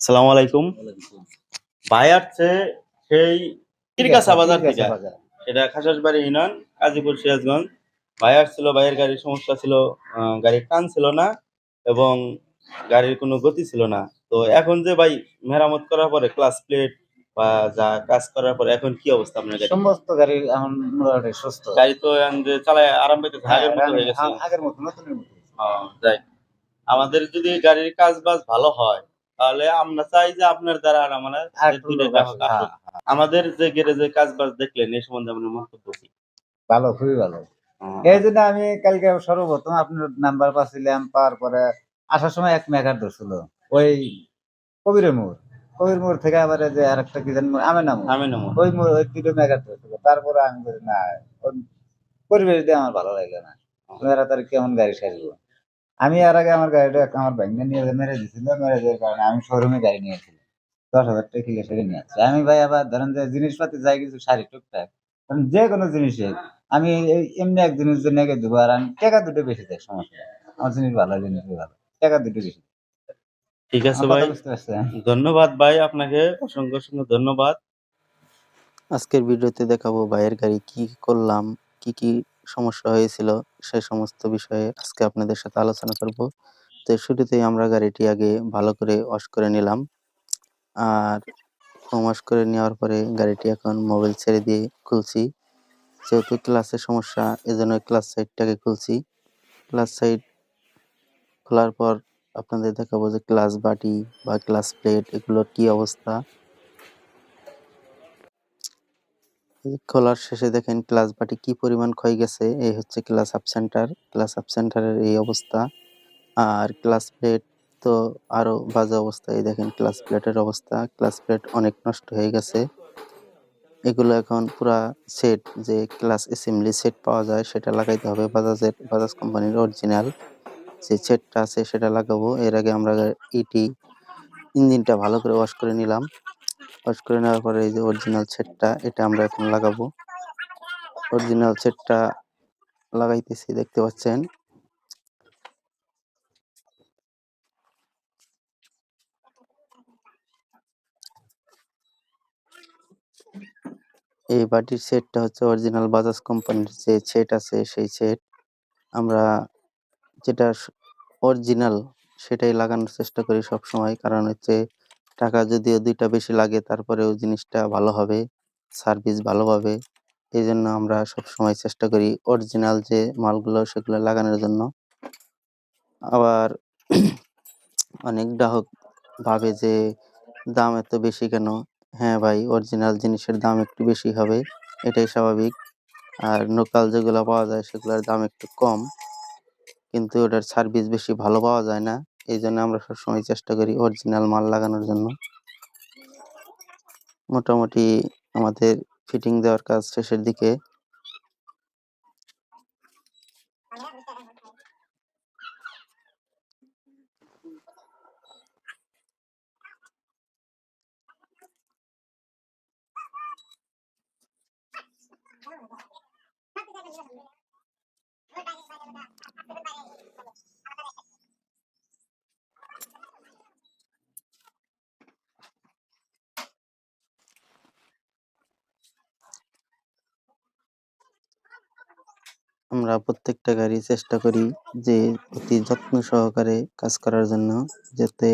আসসালামু আলাইকুম। ভাই আসছে সেই পীরগাছা বাজার থেকে। সেটা খাসাসবাড়ি ইউনিয়ন, কাজীপুর, সিরাজগঞ্জ। ভাই আসছিল, ভাইয়ের গাড়ির সমস্যা ছিল। গাড়ির টান ছিল না এবং গাড়ির কোনো গতি ছিল না। তো এখন যে ভাই মেরামত করার পরে ক্লাচ প্লেট বা যা কাজ করার পরে এখন কি অবস্থা আপনার গাড়ির? সমস্ত গাড়ি এখন মোটামুটি সুস্থ। গাড়ি তো এখন যে চালায় আরাম পাইতেছে, আগের মতো হয়ে গেছে। আগের মতো, নতুনের মতো। যাই, আমাদের যদি গাড়ির কাজ-বাজ ভালো হয়, তাহলে আমরা চাই যে আপনার দ্বারা আর আমাদের আরেকটু ২ টা লোক গ্রাহক আসুক। আসুক। আমাদের যে গ্যারেজে কাজ-বাজ দেখলেন, এই সম্বন্ধে আপনার মন্তব্য কি? ভালো, খুবই ভালো। এই জন্য আমি কালকে সর্বপ্রথম আপনার নাম্বার পাচ্ছিলাম, পাওয়ার পরে আসার সময় এক মেঘার ধরছিল ওই কবিরের মোড়। কবির মোড় থেকে আবার এই যে আরেকটা কি জানি মোড়, আমেনা মোড়। আমিনও মনে ওই মোড়, ওই দুটো মেঘার ধরছিল। তারপরে আমি বলি না, ওই পরিবেশ দিয়ে আমার ভালো লাগলো না। এরা তার কেমন গাড়ি সারবো। আমি এর আগে আমার গাড়িটা আমার ভাগ্নে নিয়ে মেরে দিছিল, মেরে দেওয়ার কারণে আমি শোরুমে গাড়ি নিয়েছিলাম। ১০,০০০ টাকা কিলো সেটা নিয়ে আসছি। আমি ভাই আবার ধরেন যে জিনিসপাতি যাই কিছু শাড়ি টুকটাক, কারণ যে কোনো জিনিসের আমি এই এমনি এক জিনিস জন্য এগে দেবো, আর আমি টাকা দুটো বেশি দেয়, সমস্যা নেই। আমার জিনিস ভালো, জিনিসই ভালো। টাকা দুটো বেশি দেয়। ঠিক আছে আমার ভাই। কথা বুঝতে পারছেন? ধন্যবাদ ভাই, আপনাকে অসংখ্য, অসংখ্য ধন্যবাদ। আজকের ভিডিওতে দেখাবো ভাইয়ের গাড়ি কি করলাম, কি সমস্যা হয়েছিল, সেই সমস্ত বিষয়ে আজকে আপনাদের সাথে আলোচনা করব। তো শুরুতেই আমরা গাড়িটি আগে ভালো করে ওয়াশ করে নিলাম। আর ওয়াশ করে নেওয়ার পরে গাড়িটি এখন মোবিল ছেড়ে দিয়ে খুলছি। যেহেতু ক্লাচের সমস্যা, এজন্য ক্লাচ সাইডটাকে খুলছি। ক্লাচ সাইড খোলার পর আপনাদের দেখাবো যে ক্লাচ বাটি বা ক্লাচ প্লেট এগুলোর কি অবস্থা। খোলার শেষে দেখেন ক্লাচ বাটি কি পরিমাণ ক্ষয় গেছে। এই হচ্ছে clutch up centre. Clutch up সেন্টারের এই অবস্থা। আর ক্লাচ প্লেট তো আরো বাজে অবস্থা। এই দেখেন ক্লাচ প্লেটের অবস্থা। ক্লাচ প্লেট অনেক নষ্ট হয়ে গেছে। এগুলো এখন পুরা সেট, যে ক্লাচ অ্যাসেম্বলি সেট পাওয়া যায় সেটা লাগাইতে হবে। বাজাজ কোম্পানির অরিজিনাল যে সেটটা আছে সেটা লাগাবো। এর আগে আমরা ইঞ্জিনটা ভালো করে ওয়াশ করে নিলাম। ওয়াশ করে নেওয়ার পরে এই যে অরিজিনাল সেটটা, এটা আমরা এখন লাগাবো। অরিজিনাল সেটটা লাগাইতেছি, দেখতে পাচ্ছেন। এই বাটির সেটটা হচ্ছে অরিজিনাল বাজাজ কোম্পানির যে সেট আছে সেই সেট। আমরা যেটা অরিজিনাল সেটাই লাগানোর চেষ্টা করি সবসময়। কারণ হচ্ছে টাকা যদিও ২ টা বেশি লাগে, তারপরেও জিনিসটা ভালো হবে, সার্ভিস ভালো পাবে। এইজন্য আমরা সবসময় চেষ্টা করি অরিজিনাল যে মালগুলো সেগুলো লাগানোর জন্য। আবার অনেক গ্রাহক ভাবে যে দাম এত বেশি কেন? হ্যাঁ ভাই, অরিজিনাল জিনিসের দাম একটু বেশি হবে, এটাই স্বাভাবিক। আর লোকাল যেগুলা পাওয়া যায় সেগুলোর দাম একটু কম, কিন্তু ওটার সার্ভিস বেশি ভালো পাওয়া যায় না। এইজন্য আমরা সবসময় চেষ্টা করি অরিজিনাল মাল লাগানোর জন্য। মোটামুটি আমাদের ফিটিং দেওয়ার কাজ শেষের দিকে। আমরা প্রত্যেকটা গাড়ি চেষ্টা করি যে অতি যত্ন সহকারে কাজ করার জন্য, যাতে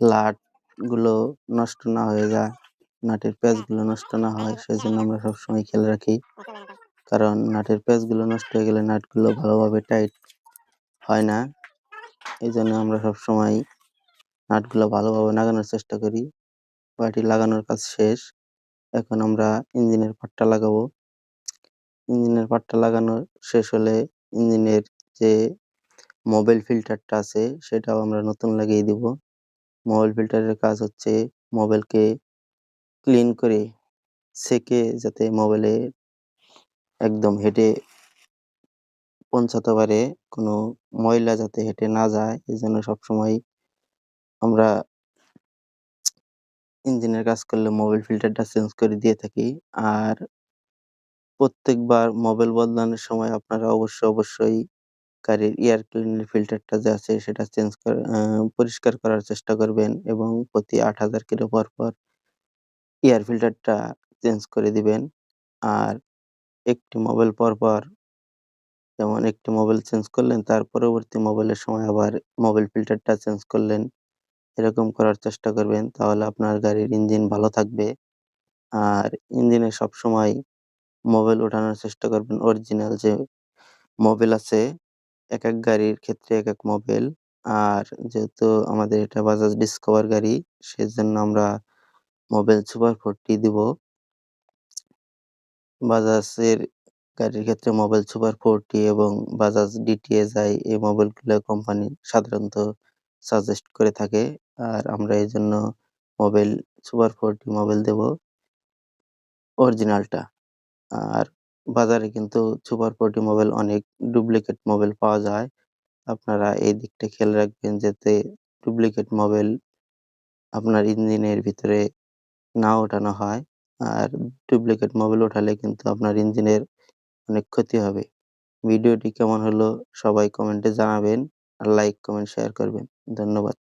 নাট গুলো নষ্ট না হয়ে যায়, নাটের প্যাচগুলো নষ্ট না হয়, সেজন্য আমরা সবসময় খেয়াল রাখি। কারণ নাটের প্যাচগুলো নষ্ট হয়ে গেলে নাটগুলো ভালোভাবে টাইট হয় না। এইজন্য আমরা সবসময় নাটগুলো ভালোভাবে লাগানোর চেষ্টা করি। বাটি লাগানোর কাজ শেষ। এখন আমরা ইঞ্জিনের পার্টটা লাগাবো। ইঞ্জিনের পার্টটা লাগানো শেষ হলে ইঞ্জিনের যে মোবিল ফিল্টারটা আছে সেটাও আমরা নতুন লাগিয়ে দিব। মোবিল ফিল্টারের কাজ হচ্ছে মোবিলকে ক্লিন করে সেকে যাতে মোবিলে একদম হেঁটে পৌঁছাতে পারে, কোনো ময়লা যাতে হেঁটে না যায়, এজন্য সবসময় আমরা ইঞ্জিনের কাজ করলে মোবিল ফিল্টারটা চেঞ্জ করে দিয়ে থাকি। আর প্রত্যেকবার মোবিল বদলানোর সময় আপনারা অবশ্যই গাড়ির এয়ার ক্লিনার ফিল্টারটা যে আছে সেটা পরিষ্কার করার চেষ্টা করবেন এবং প্রতি ৮,০০০ কিলো পর এয়ার ফিল্টারটা চেঞ্জ করে দিবেন। আর একটি মোবিল পরপর যেমন একটি মোবিল চেঞ্জ করলেন, তার পরবর্তী মোবিলের সময় আবার মোবিল ফিল্টারটা চেঞ্জ করলেন। এরকম করার চেষ্টা করবেন, তাহলে আপনার গাড়ির ইঞ্জিন ভালো থাকবে। আর ইঞ্জিনে সবসময় মোবিল ওঠানোর চেষ্টা করবেন অরিজিনাল যে মোবিল আছে, একেক গাড়ির ক্ষেত্রে একেক মোবিল। আর যেহেতু আমাদের এটা বাজাজ ডিসকভার গাড়ি, সেজন্য আমরা মোবিল সুপার 40 দিব। বাজাজের গাড়ির ক্ষেত্রে মোবিল সুপার 40 এবং বাজাজ DTSI এই মোবিলগুলো কোম্পানি সাধারণত সাজেস্ট করে থাকে। আর আমরা এজন্য মোবিল সুপার 40 মোবিল দেব অরিজিনালটা। আর বাজারে কিন্তু সুপার 40 মোবিল অনেক ডুপ্লিকেট মোবিল পাওয়া যায়। আপনারা এই দিকটা খেয়াল রাখবেন যাতে ডুপ্লিকেট মোবিল আপনার ইঞ্জিনের ভিতরে না ওঠানো হয়। আর ডুপ্লিকেট মোবিল ওঠালে কিন্তু আপনার ইঞ্জিনের অনেক ক্ষতি হবে। ভিডিওটি কেমন হলো সবাই কমেন্টে জানাবেন। আর লাইক, কমেন্ট, শেয়ার করবেন। ধন্যবাদ।